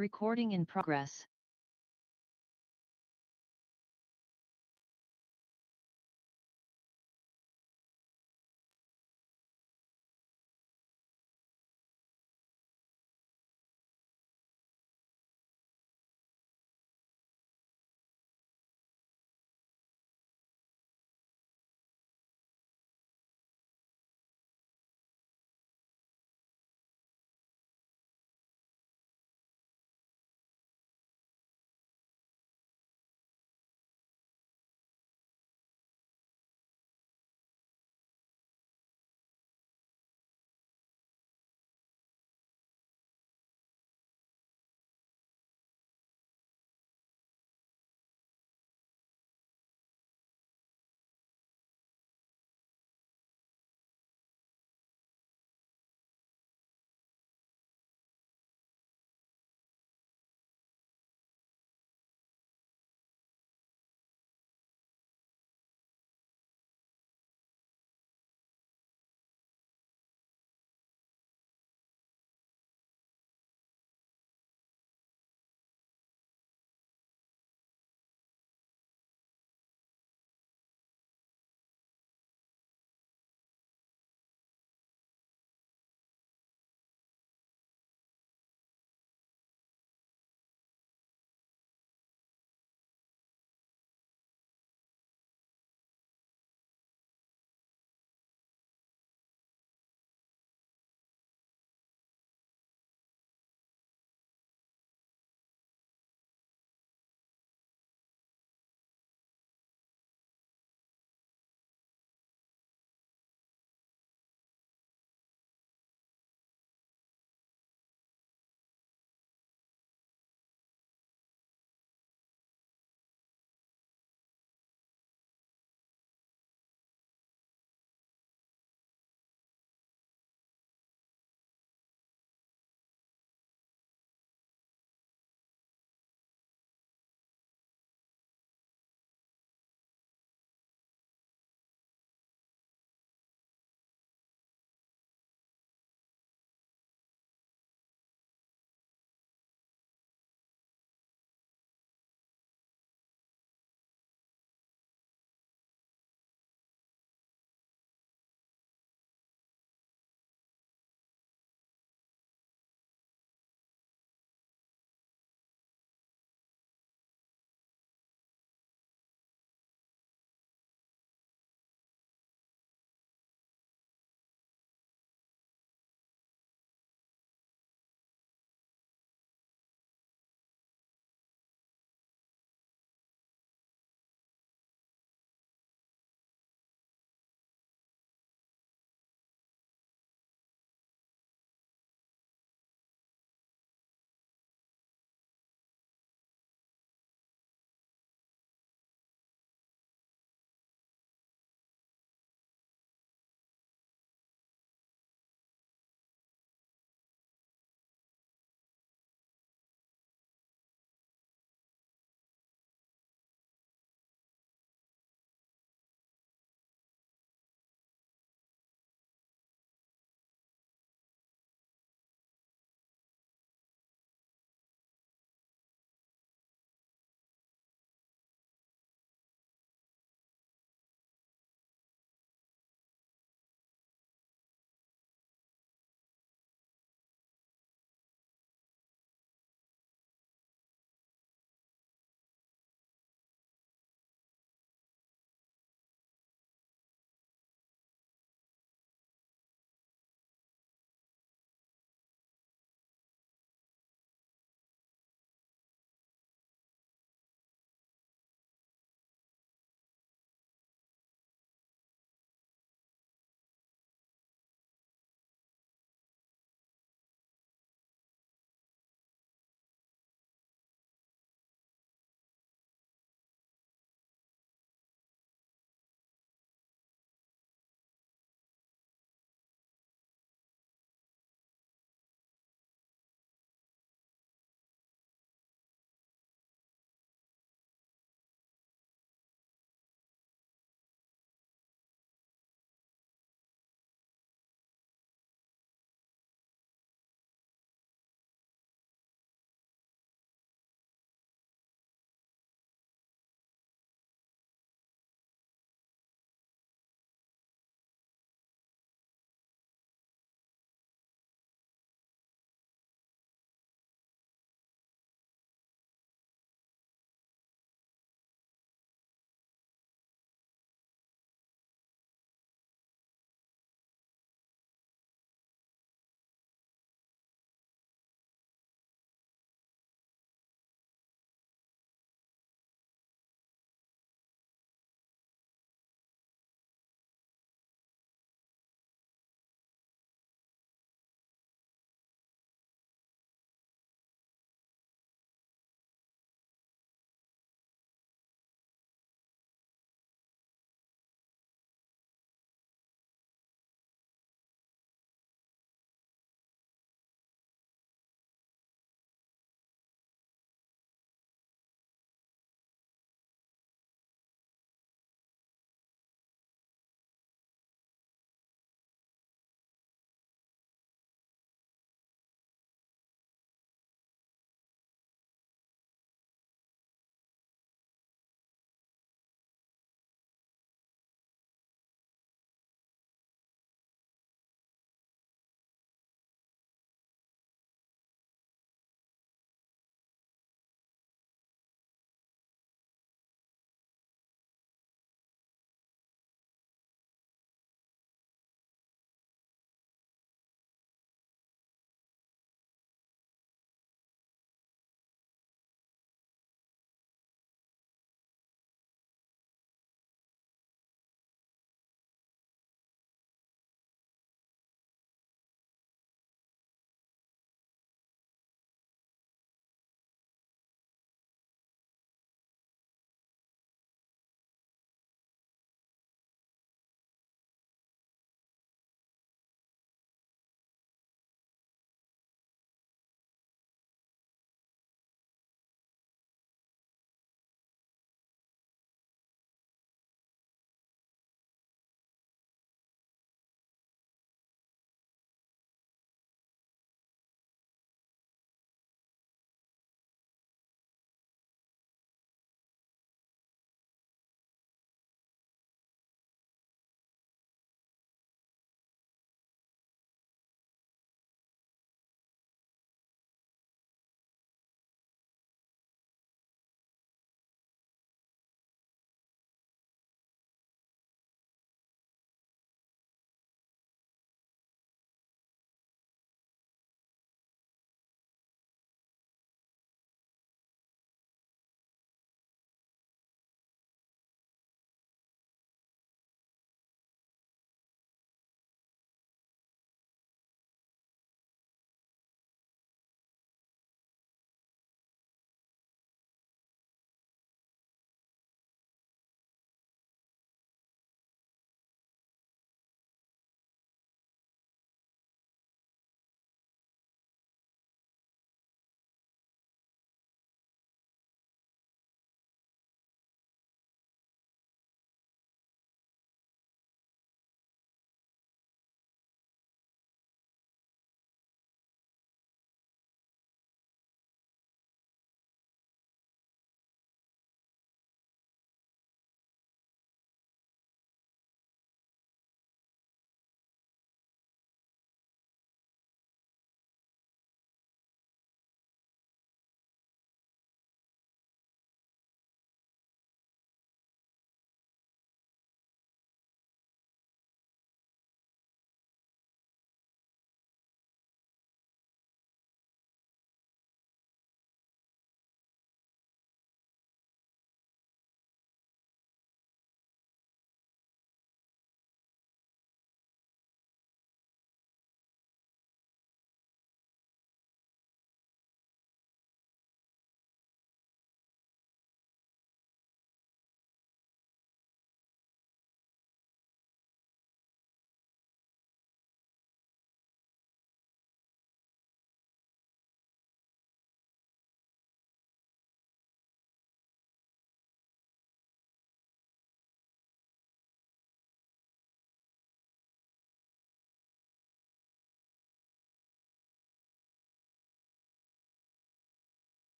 Recording in progress.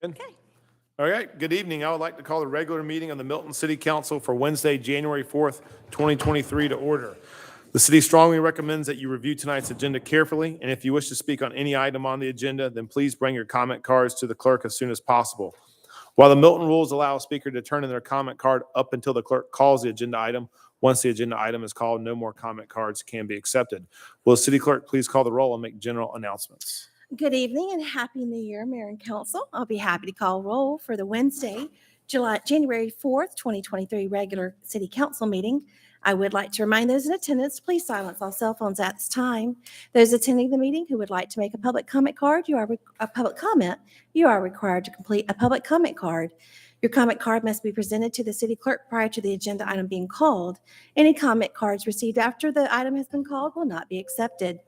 Good. Okay. All right, good evening. I would like to call the regular meeting of the Milton City Council for Wednesday, January 4th, 2023 to order. The city strongly recommends that you review tonight's agenda carefully, and if you wish to speak on any item on the agenda, then please bring your comment cards to the clerk as soon as possible. While the Milton rules allow a speaker to turn in their comment card up until the clerk calls the agenda item, once the agenda item is called, no more comment cards can be accepted. Will the city clerk please call the roll and make general announcements? Good evening and Happy New Year, Mayor and Council. I'll be happy to call roll for the Wednesday, January 4th, 2023 regular City Council meeting. I would like to remind those in attendance, please silence all cell phones at this time. Those attending the meeting who would like to make a public comment card, you are required to complete a public comment card. Your comment card must be presented to the city clerk prior to the agenda item being called. Any comment cards received after the item has been called will not be accepted.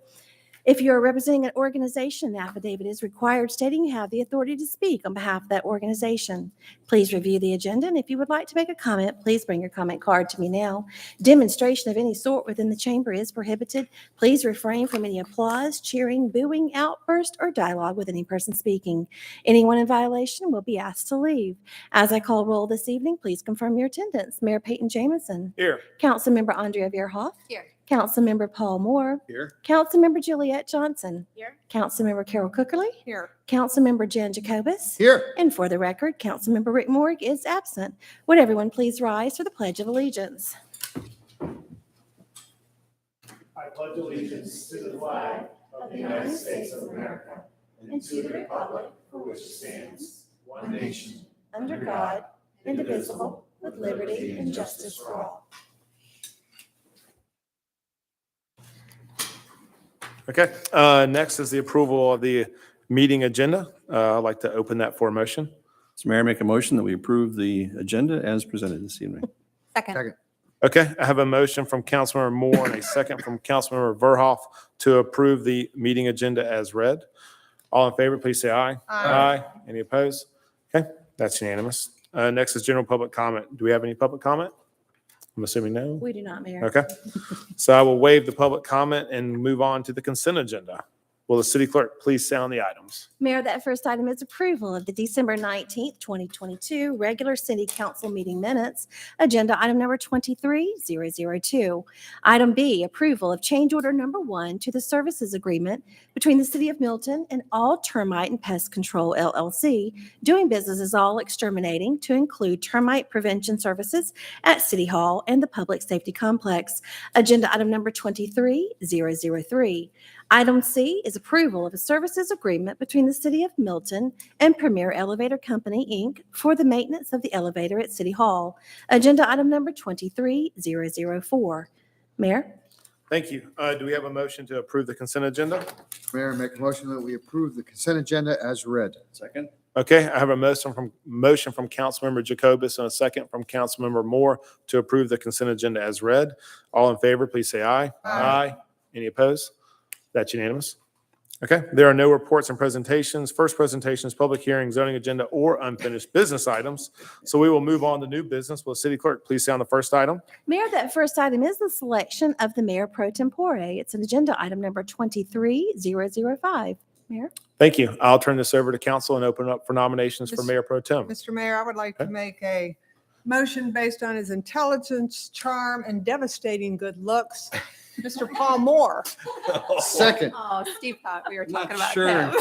If you are representing an organization, an affidavit is required stating you have the authority to speak on behalf of that organization. Please review the agenda, and if you would like to make a comment, please bring your comment card to me now. Demonstration of any sort within the chamber is prohibited. Please refrain from any applause, cheering, booing, outburst, or dialogue with any person speaking. Anyone in violation will be asked to leave. As I call roll this evening, please confirm your attendance. Mayor Peyton Jamison. Here. Councilmember Andrea Veerhoff. Here. Councilmember Paul Moore. Here. Councilmember Juliet Johnson. Here. Councilmember Carol Cookerly. Here. Councilmember Jen Jacobus. Here. And for the record, Councilmember Rick Morg is absent. Would everyone please rise for the Pledge of Allegiance? I pledge allegiance to the flag of the United States of America and to the republic for which it stands, one nation, Under God, indivisible, with liberty and justice for all. Okay, next is the approval of the meeting agenda. I'd like to open that for a motion. Mr. Mayor, make a motion that we approve the agenda as presented this evening. Second. Okay, I have a motion from Councilmember Moore and a second from Councilmember Verhoff to approve the meeting agenda as read. All in favor, please say aye. Aye. Any opposed? Okay, that's unanimous. Next is general public comment. Do we have any public comment? I'm assuming no. We do not, Mayor. Okay, so I will waive the public comment and move on to the consent agenda. Will the city clerk please sound the items? Mayor, that first item is approval of the December 19th, 2022 regular city council meeting minutes, agenda item number 23002. Item B, approval of change order number 1 to the services agreement between the city of Milton and All Termite and Pest Control LLC, doing business as All Exterminating, to include termite prevention services at City Hall and the Public Safety Complex, agenda item number 23003. Item C is approval of a services agreement between the City of Milton and Premier Elevator Company, Inc. for the maintenance of the elevator at City Hall. Agenda item number 23004. Mayor? Thank you. Do we have a motion to approve the consent agenda? Mayor, make a motion that we approve the consent agenda as read. Second? Okay, I have a motion from Councilmember Jacobus and a second from Councilmember Moore to approve the consent agenda as read. All in favor, please say aye. Aye. Any opposed? That's unanimous. Okay, there are no reports and presentations. First presentation is public hearing, zoning agenda, or unfinished business items. So we will move on to new business. Will the city clerk please sound the first item? Mayor, that first item is the selection of the mayor pro tempore. It's an agenda item number 23005. Mayor? Thank you. I'll turn this over to council and open it up for nominations for mayor pro tem. Mr. Mayor, I would like to Okay. make a motion based on his intelligence, charm, and devastating good looks. Mr. Paul Moore. Second. Oh, Steve thought we were Not talking about sure. him.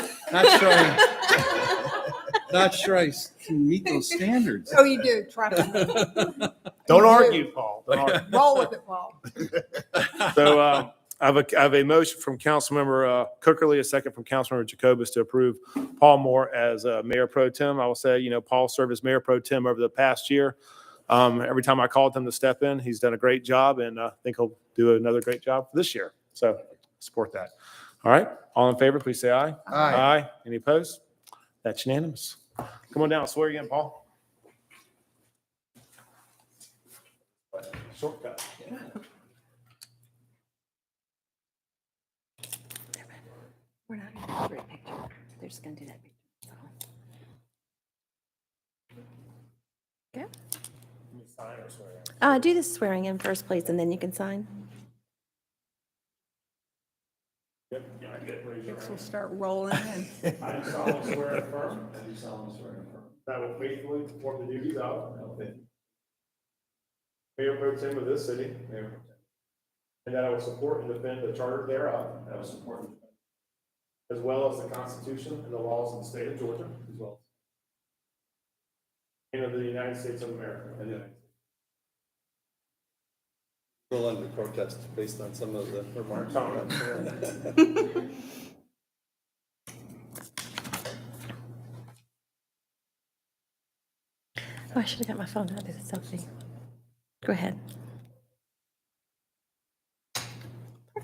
Not sure I can meet those standards. Oh, you do. Trust me. Don't You argue, do. Paul. Don't argue. Roll with it, Paul. So I have a motion from Councilmember Cookerly, a second from Councilmember Jacobus to approve Paul Moore as Mayor Pro Tem. I will say, Paul served as Mayor Pro Tem over the past year. Every time I called him to step in, he's done a great job, and I think he'll do another great job this year. So support that. All right, all in favor, please say aye. Aye. Any opposed? That's unanimous. Come on down, swear again, Paul. Shortcut. We're not going to do a great picture. They're just going to do that picture. Okay. Do the swearing in first, please, and then you can sign. Yep, yeah, I get it. Raise your checks will start rolling in. I do solemnly swear and affirm. That I will faithfully perform the duties of. Mayor Pro Tem of this city. And that I will support and defend the charter thereof. As well as the Constitution and the laws of the state of Georgia. And of the United States of America. Still under protest based on some of the remarks. Oh, I should have got my phone out to the selfie. Go ahead.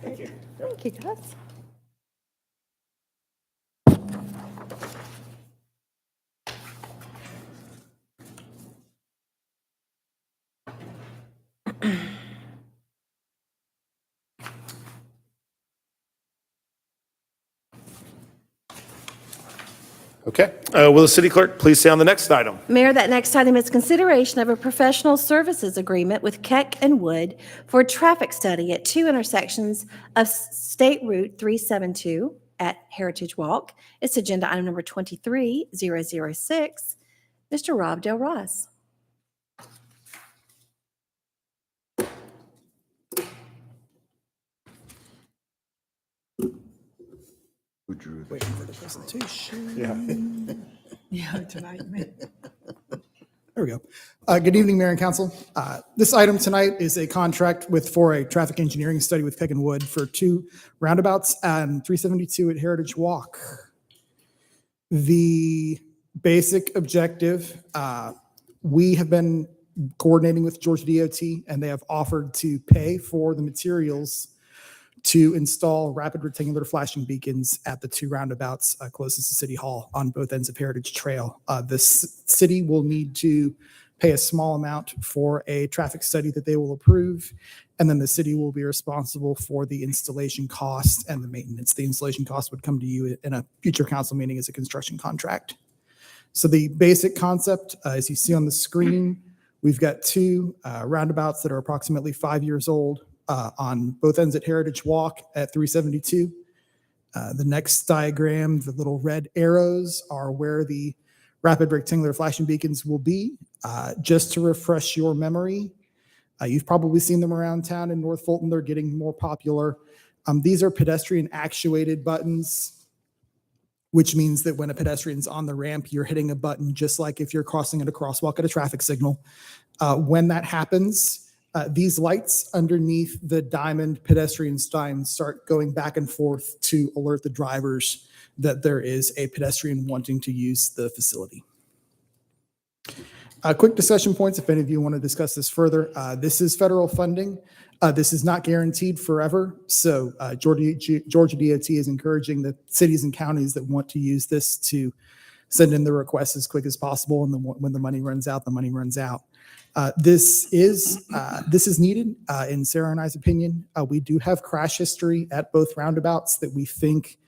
Thank you. Thank you, guys. Okay. Will the city clerk please say on the next item? Mayor, that next item is consideration of a professional services agreement with Keck and Wood for a traffic study at 2 intersections of State Route 372 at Heritage Walk. It's agenda item number 23006. Mr. Rob Del Ross. Who drew this? Waiting for the presentation. Yeah, tonight, man. There we go. Good evening, Mayor and Council. This item tonight is a contract for a traffic engineering study with Keck and Wood for 2 roundabouts and 372 at Heritage Walk. The basic objective, we have been coordinating with Georgia DOT, and they have offered to pay for the materials to install rapid rectangular flashing beacons at the 2 roundabouts closest to City Hall on both ends of Heritage Trail. The city will need to pay a small amount for a traffic study that they will approve, and then the city will be responsible for the installation cost and the maintenance. The installation cost would come to you in a future council meeting as a construction contract. So the basic concept, as you see on the screen, we've got 2 roundabouts that are approximately 5 years old. On both ends at Heritage Walk at 372. The next diagram, the little red arrows are where the rapid rectangular flashing beacons will be. Just to refresh your memory, you've probably seen them around town in North Fulton. They're getting more popular. These are pedestrian actuated buttons, which means that when a pedestrian's on the ramp, you're hitting a button just like if you're crossing at a crosswalk at a traffic signal. When that happens, these lights underneath the diamond pedestrian signs start going back and forth to alert the drivers that there is a pedestrian wanting to use the facility. Quick discussion points if any of you want to discuss this further. This is federal funding. This is not guaranteed forever. So Georgia DOT is encouraging the cities and counties that want to use this to send in the request as quick as possible. And then when the money runs out, the money runs out. This is needed, in Sarah and I's opinion. We do have crash history at both roundabouts that we think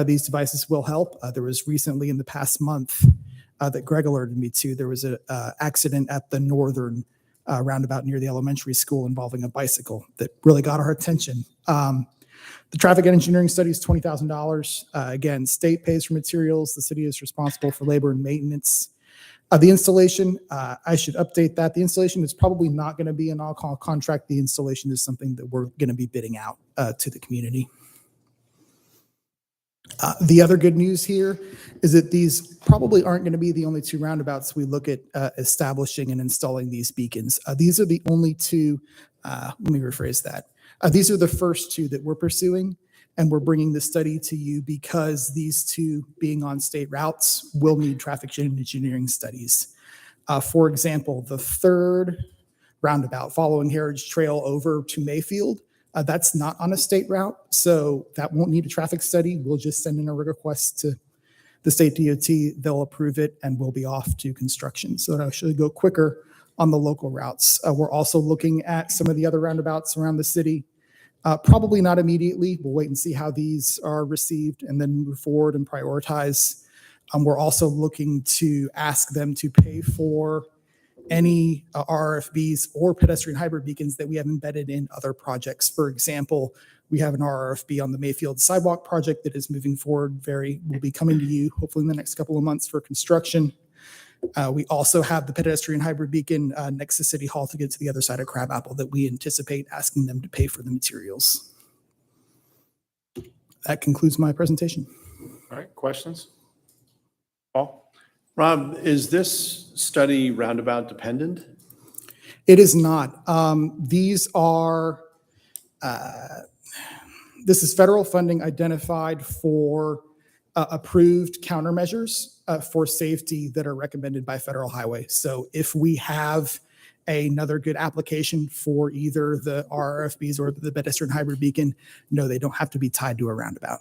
these devices will help. There was recently in the past month that Greg alerted me to. There was an accident at the northern roundabout near the elementary school involving a bicycle that really got our attention. The traffic engineering study is $20,000. Again, state pays for materials. The city is responsible for labor and maintenance. The installation, I should update that. The installation is probably not going to be an all-call contract. The installation is something that we're going to be bidding out to the community. The other good news here is that these probably aren't going to be the only 2 roundabouts we look at establishing and installing these beacons. These are the only 2, let me rephrase that. These are the first 2 that we're pursuing. And we're bringing the study to you because these 2 being on state routes will need traffic engineering studies. For example, the 3rd roundabout following Heritage Trail over to Mayfield, that's not on a state route, so that won't need a traffic study. We'll just send in a request to the state DOT, they'll approve it, and we'll be off to construction. So it'll actually go quicker on the local routes. We're also looking at some of the other roundabouts around the city. Probably not immediately. We'll wait and see how these are received and then move forward and prioritize. We're also looking to ask them to pay for any RFBs or pedestrian hybrid beacons that we have embedded in other projects. For example, We have an RRFB on the Mayfield sidewalk project that is moving forward will be coming to you hopefully in the next couple of months for construction. We also have the pedestrian hybrid beacon next to City Hall to get to the other side of Crabapple that we anticipate asking them to pay for the materials. That concludes my presentation. All right, questions? Paul? Rob, is this study roundabout dependent? It is not. This is federal funding identified for approved countermeasures for safety that are recommended by Federal Highway. So if we have another good application for either the RRFBs or the pedestrian hybrid beacon, no, they don't have to be tied to a roundabout.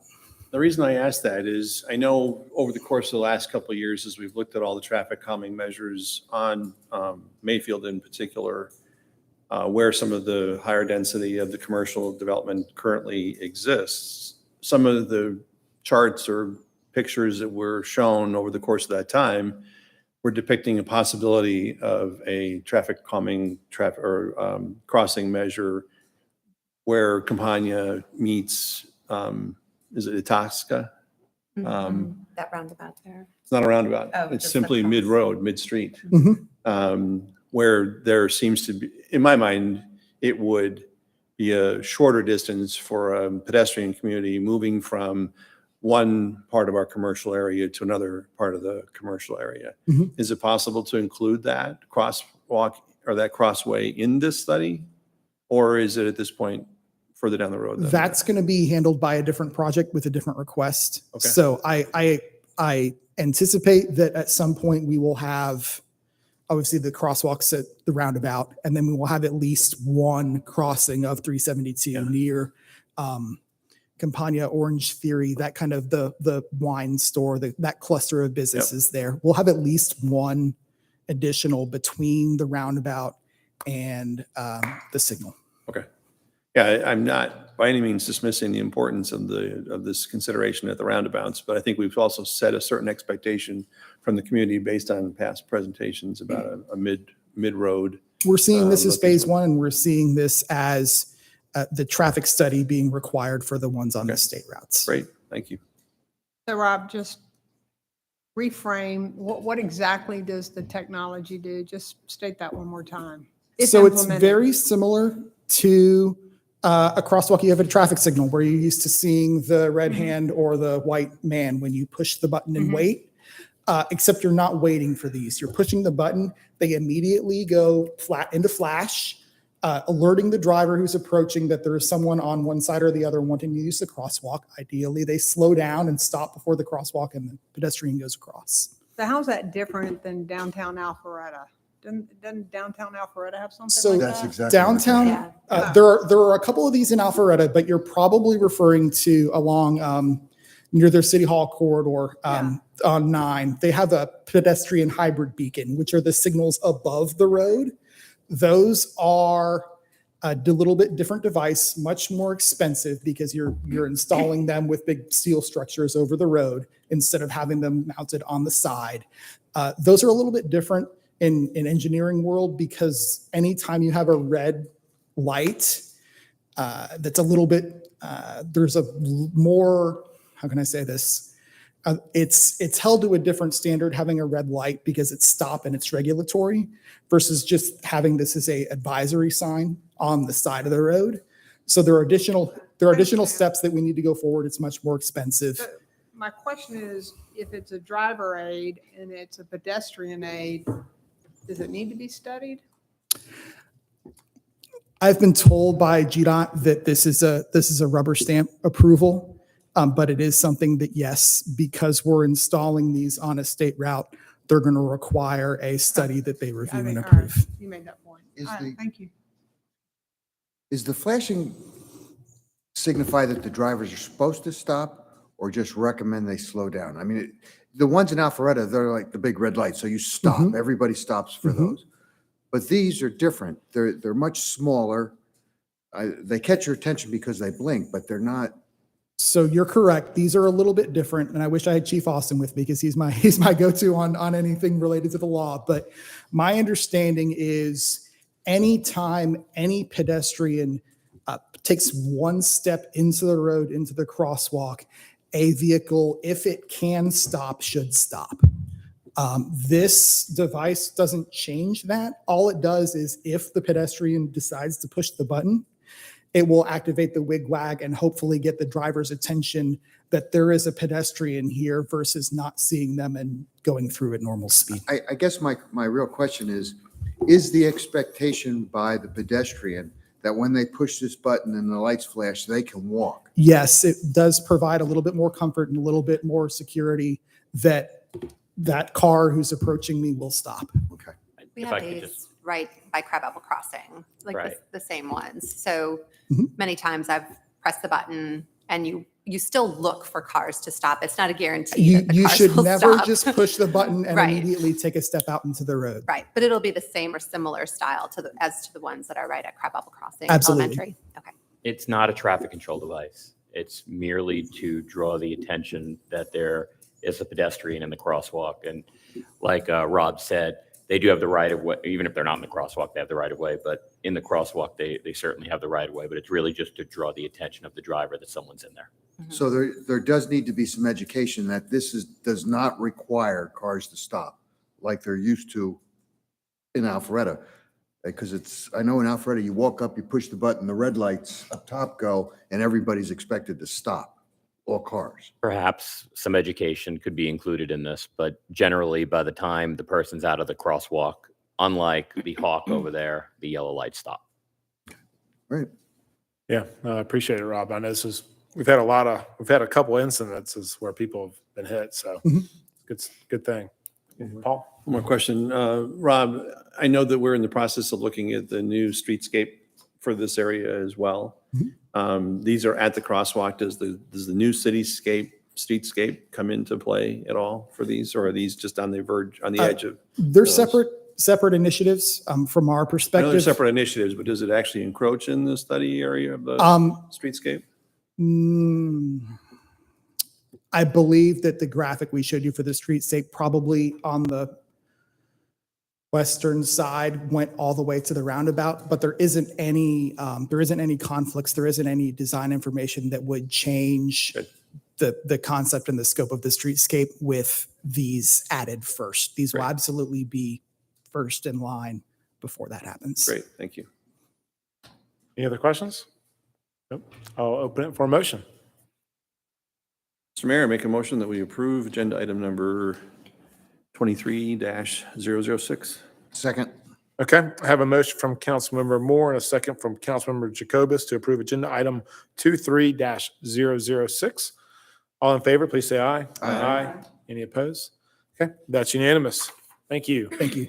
The reason I ask that is I know over the course of the last couple of years, as we've looked at all the traffic calming measures on Mayfield in particular, where some of the higher density of the commercial development currently exists, some of the charts or pictures that were shown over the course of that time were depicting a possibility of a traffic calming crossing measure where Campagna meets, is it Itasca? That roundabout there. It's not a roundabout. Oh, It's just simply across. mid-road, mid-street. Mhm. Where there seems to be, in my mind, it would be a shorter distance for a pedestrian community moving from one part of our commercial area to another part of the commercial area. Mhm. Is it possible to include that crosswalk or that crossway in this study? Or is it at this point further down the road? than That's going to be handled by a different project with a different request. Okay. So I anticipate that at some point we will have obviously the crosswalks at the roundabout, and then we will have at least one crossing of 372 near Campagna, Orange Theory, that kind of the wine store, that cluster of businesses there. We'll have at least one additional between the roundabout and the signal. Okay. Yeah, I'm not by any means dismissing the importance of this consideration at the roundabouts, but I think we've also set a certain expectation from the community based on past presentations about a mid-road. We're seeing this as phase location. one, and we're seeing this as the traffic study being required for the ones on the state routes. Great, thank you. So Rob, just reframe, what exactly does the technology do? Just state that one more time. If So it's implemented. very similar to a crosswalk. You have a traffic signal where you're used to seeing the red hand or the white man when you push the button and wait, except you're not waiting for these. You're pushing the button. They immediately go flat into flash, alerting the driver who's approaching that there is someone on one side or the other wanting to use the crosswalk. Ideally, they slow down and stop before the crosswalk and the pedestrian goes across. So how's that different than downtown Alpharetta? Doesn't downtown Alpharetta have something So like That's that? exactly. what I'm saying. Downtown, Yeah. there are a couple of these in Alpharetta, but you're probably referring to along near their City Hall corridor on 9. They have a pedestrian hybrid beacon, which are the signals above the road. Those are a little bit different device, much more expensive because you're installing them with big steel structures over the road instead of having them mounted on the side. Those are a little bit different in engineering world because anytime you have a red light, that's a little bit, there's a more, how can I say this? It's held to a different standard having a red light because it's stop and it's regulatory versus just having this as a advisory sign on the side of the road. So there are additional steps that we need to go forward. It's much more expensive. So my question is, if it's a driver aid and it's a pedestrian aid, does it need to be studied? I've been told by GDOT that this is a rubber stamp approval, but it is something that, yes, because we're installing these on a state route, they're going to require a study that they review and all right, approve. you made that point. Is All right, the- thank you. Is the flashing signify that the drivers are supposed to stop or just recommend they slow down? I mean, the ones in Alpharetta, they're like the big red lights, so you stop. Mhm. Everybody stops for Mhm. those. But these are different. They're much smaller. They catch your attention because they blink, but they're not. So you're correct. These are a little bit different, and I wish I had Chief Austin with me because he's my go-to on anything related to the law. But my understanding is anytime any pedestrian takes one step into the road, into the crosswalk, a vehicle, if it can stop, should stop. This device doesn't change that. All it does is if the pedestrian decides to push the button, it will activate the wig-wag and hopefully get the driver's attention that there is a pedestrian here versus not seeing them and going through at normal speed. I guess my real question is the expectation by the pedestrian that when they push this button and the lights flash, they can walk? Yes, it does provide a little bit more comfort and a little bit more security that that car who's approaching me will stop. Okay. We If have I could these just- right by Crabapple Crossing, like Right. the same ones. So Mhm. many times I've pressed the button and you still look for cars to stop. It's not a guarantee You, that the you cars should will never stop. just push the button and Right. immediately take a step out into the road. Right, but it'll be the same or similar style as to the ones that are right at Crabapple Crossing Absolutely. Elementary. Okay. It's not a traffic control device. It's merely to draw the attention that there is a pedestrian in the crosswalk. And like Rob said, they do have the right of way, even if they're not in the crosswalk, they have the right of way. But in the crosswalk, they certainly have the right of way. But it's really just to draw the attention of the driver that someone's in there. So there does need to be some education that does not require cars to stop like they're used to in Alpharetta. Because I know in Alpharetta, you walk up, you push the button, the red lights up top go, and everybody's expected to stop, all cars. Perhaps some education could be included in this, but generally by the time the person's out of the crosswalk, unlike the Hawk over there, the yellow lights stop. Right. Yeah, no, I appreciate it, Rob. I know we've had a couple incidences where people have been hit, so Mhm. good thing. Paul? One more question. Rob, I know that we're in the process of looking at the new streetscape for this area as well. These are at the crosswalk. Does the new streetscape come into play at all for these? Or are these just on the edge of? They're Those. separate initiatives from our I know they're perspective. separate initiatives, but does it actually encroach in the study area of the streetscape? Mm, I believe that the graphic we showed you for the streetscape probably on the western side went all the way to the roundabout, but there isn't any conflicts. There isn't any design information that would change the concept and the scope of the streetscape with these added first. These will Great. absolutely be first in line before that happens. Great, thank you. Any other questions? Nope. I'll open it for a motion. Mr. Mayor, I make a motion that we approve agenda item number 23-006. Second. Okay, I have a motion from Councilmember Moore and a second from Councilmember Jacobus to approve agenda item 23-006. All in favor, please say aye. Aye. Any opposed? Okay, that's unanimous. Thank you. Thank you.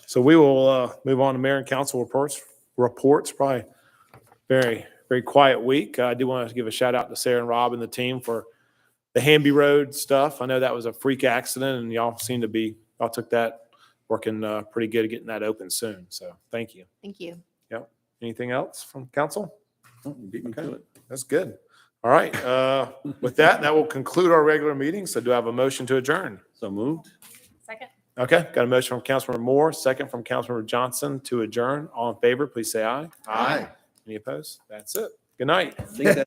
So we will move on to mayor and council reports. Probably very, very quiet week. I do want to give a shout out to Sarah and Rob and the team for the Hamby Road stuff. I know that was a freak accident and y'all took that working pretty good at getting that open soon. So thank you. Thank you. Anything else from council? Oh, you beat me to it. That's good. All right. With that will conclude our regular meeting. So do I have a motion to adjourn? So moved. Second. Okay, got a motion from Councilmember Moore, second from Councilmember Johnson to adjourn. All in favor, please say aye. Aye. Any opposed? That's it. Good night. I think that